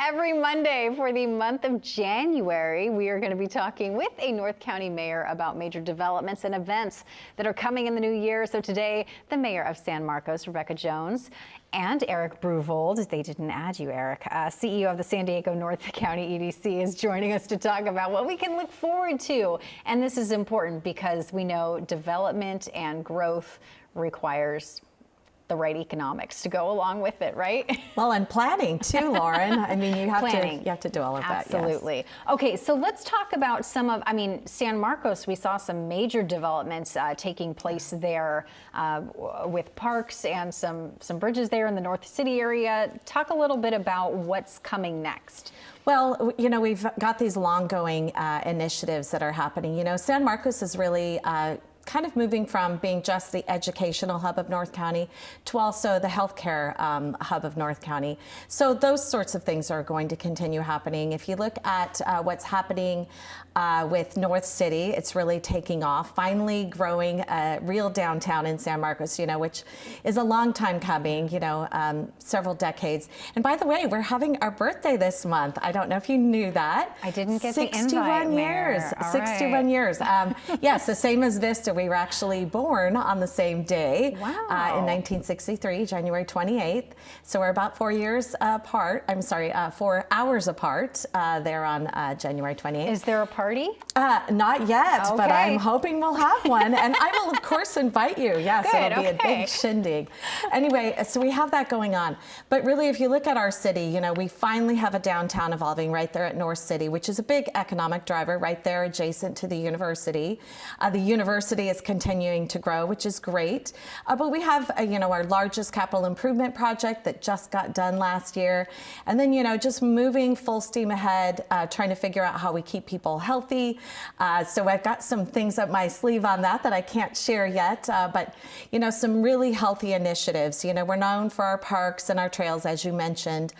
Every Monday for the month of January, we are going to be talking with a North County mayor about major developments and events that are coming in the new year. So today, the mayor of San Marcos, Rebecca Jones, and Eric Bruvold, they didn't add you, Eric, CEO of the San Diego North County EDC, is joining us to talk about what we can look forward to. And this is important because we know development and growth requires the right economics to go along with it, right? Well, and planning too, Lauren. I mean, you have to do all of that. Absolutely. Yes. Okay, so let's talk about some of, San Marcos, we saw some major developments taking place there with parks and some bridges there in the North City area. Talk a little bit about what's coming next. Well, you know, we've got these long-going initiatives that are happening. You know, San Marcos is really kind of moving from being just the educational hub of North County to also the healthcare hub of North County. So those sorts of things are going to continue happening. If you look at what's happening with North City, it's really taking off, finally growing a real downtown in San Marcos, you know, which is a long time coming, you know, several decades. And by the way, we're having our birthday this month. I don't know if you knew that. I didn't get the invite, 61 years. 61 years. Yes, the same as Vista. We were actually born on the same day. Wow. In 1963, January 28th. So we're about 4 years apart. I'm sorry, 4 hours apart there on January 28th. Is there a party? Not yet, okay. But I'm hoping we'll have one. And I will, of course, invite you. Yes, Good, it'll be a big shindig. Anyway, so we have that going on. But really, if you look at our city, you know, we finally have a downtown evolving right there at North City, which is a big economic driver right there adjacent to the university. The university is continuing to grow, which is great. But we have, you know, our largest capital improvement project that just got done last year. And then, you know, just moving full steam ahead, trying to figure out how we keep people healthy. So I've got some things up my sleeve on that I can't share yet. But, you know, some really healthy initiatives. You know, we're known for our parks and our trails, as you mentioned.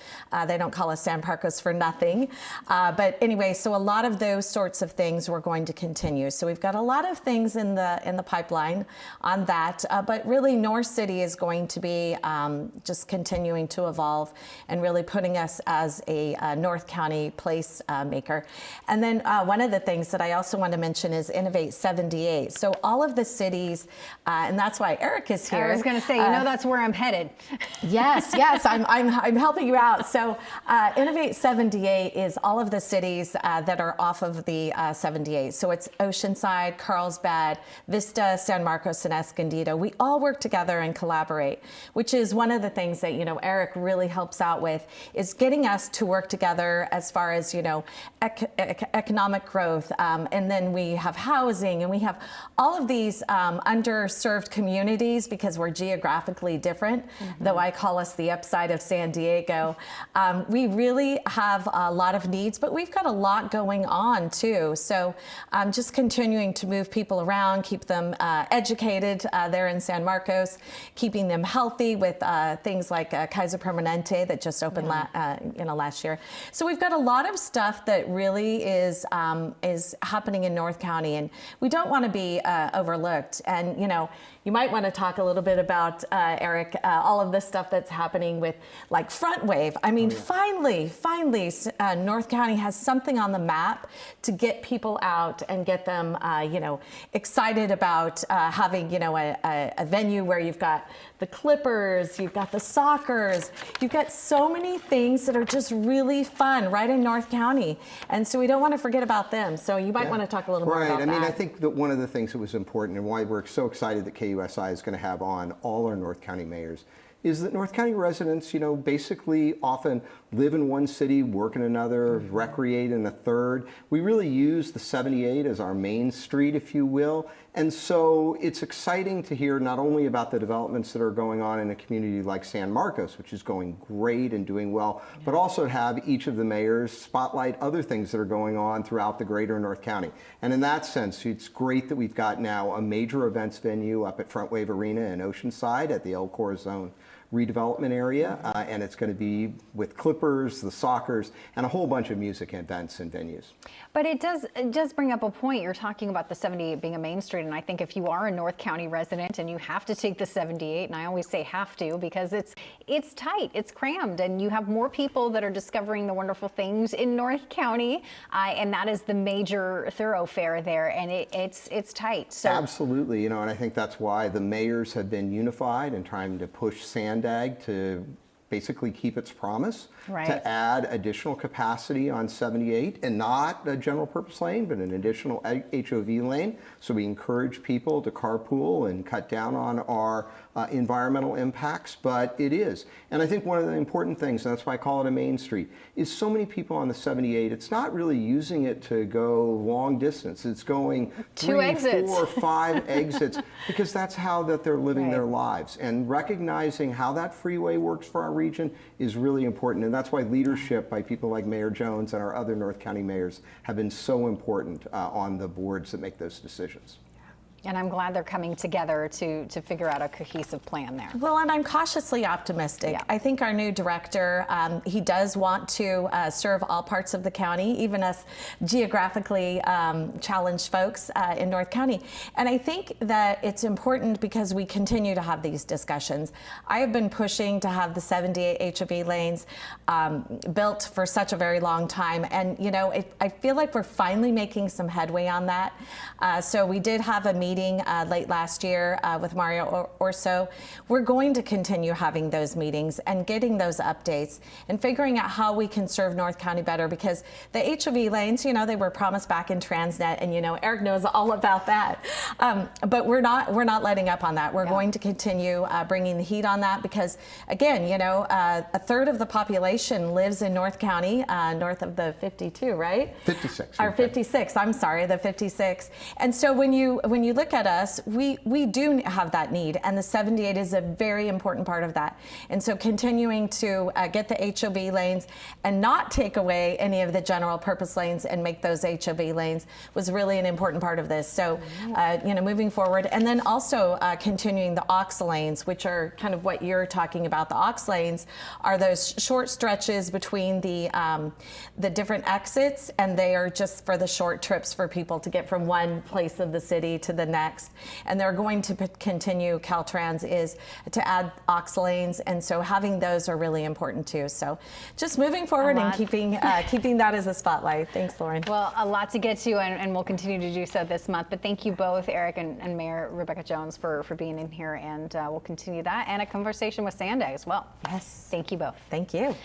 They don't call us San Marcos for nothing. But anyway, so a lot of those sorts of things we're going to continue. So we've got a lot of things in the pipeline on that, but really North City is going to be just continuing to evolve and really putting us as a North County place maker. And then one of the things that I also want to mention is Innovate 78. So all of the cities, and that's why Eric is here. I was going to say, you know, that's where I'm headed. Yes, I'm helping you out. So Innovate 78 is all of the cities that are off of the 78. So it's Oceanside, Carlsbad, Vista, San Marcos, and Escondido. We all work together and collaborate, which is one of the things that, you know, Eric really helps out with, is getting us to work together as far as, you know, economic growth. And then we have housing, and we have all of these underserved communities because we're geographically different, though I call us the upside of San Diego. We really have a lot of needs, but we've got a lot going on too. So just continuing to move people around, keep them educated there in San Marcos, keeping them healthy with things like Kaiser Permanente that just opened last year. So we've got a lot of stuff that really is happening in North County, and we don't want to be overlooked. And you know, you might want to talk a little bit about Eric, all of this stuff that's happening with like Front Wave. I mean, finally, North County has something on the map to get people out and get them, you know, excited about having, you know, a venue where you've got the Clippers, you've got the Soccers, you've got so many things that are just really fun right in North County. And so we don't want to forget about them. So you might want to talk a little more about that. Right. I mean, I think that one of the things that was important and why we're so excited that KUSI is going to have on all our North County mayors is that North County residents, you know, basically often live in one city, work in another, recreate in a third. We really use the 78 as our main street, if you will. And so it's exciting to hear not only about the developments that are going on in a community like San Marcos, which is going great and doing well, but also to have each of the mayors spotlight other things that are going on throughout the greater North County. And in that sense, it's great that we've got now a major events venue up at Front Wave Arena in Oceanside at the El Corazon redevelopment area, and it's going to be with Clippers, the Soccers, and a whole bunch of music events and venues. But it does bring up a point. You're talking about the 78 being a main street, and I think if you are a North County resident and you have to take the 78, and I always say have to because it's tight, it's crammed, and you have more people that are discovering the wonderful things in North County, and that is the major thoroughfare there, and it's tight. So absolutely, and I think that's why the mayors have been unified in trying to push Sandag to basically keep its promise to add additional capacity on 78, and not a general purpose lane, but an additional HOV lane. So we encourage people to carpool and cut down on our environmental impacts, but it is. And I think one of the important things, and that's why I call it a main street, is so many people on the 78, it's not really using it to go long distance. It's going 3, 4, 5 exits, because that's how that they're living their lives. And recognizing how that freeway works for our region is really important. And that's why leadership by people like Mayor Jones and our other North County mayors have been so important on the boards that make those decisions. And I'm glad they're coming together to figure out a cohesive plan there. Well, and I'm cautiously optimistic. Yeah. I think our new director, he does want to serve all parts of the county, even us geographically challenged folks in North County. And I think that it's important because we continue to have these discussions. I have been pushing to have the 78 HOV lanes built for such a very long time. And, I feel like we're finally making some headway on that. So we did have a meeting late last year with Mario Orso. We're going to continue having those meetings and getting those updates and figuring out how we can serve North County better, because the HOV lanes, they were promised back in Transnet, and Eric knows all about that. But we're not letting up on that. We're going to continue bringing the heat on that, because again, a third of the population lives in North County, north of the 52, right? 56. Or 56. I'm sorry, the 56. And so when you look at us, we do have that need, and the 78 is a very important part of that. And so continuing to get the HOV lanes and not take away any of the general purpose lanes and make those HOV lanes was really an important part of this. So, moving forward, and then also continuing the aux lanes, which are kind of what you're talking about. The aux lanes are those short stretches between the different exits, and they are just for the short trips for people to get from one place of the city to the next. And they're going to continue, Caltrans is, to add aux lanes, and so having those are really important too. So just moving forward and keeping that as a spotlight. Thanks, Lauren. Well, a lot to get to, and we'll continue to do so this month. But thank you both, Eric and Mayor Rebecca Jones, for being in here, and we'll continue that and a conversation with Sandag as well. Yes. Thank you both. Thank you.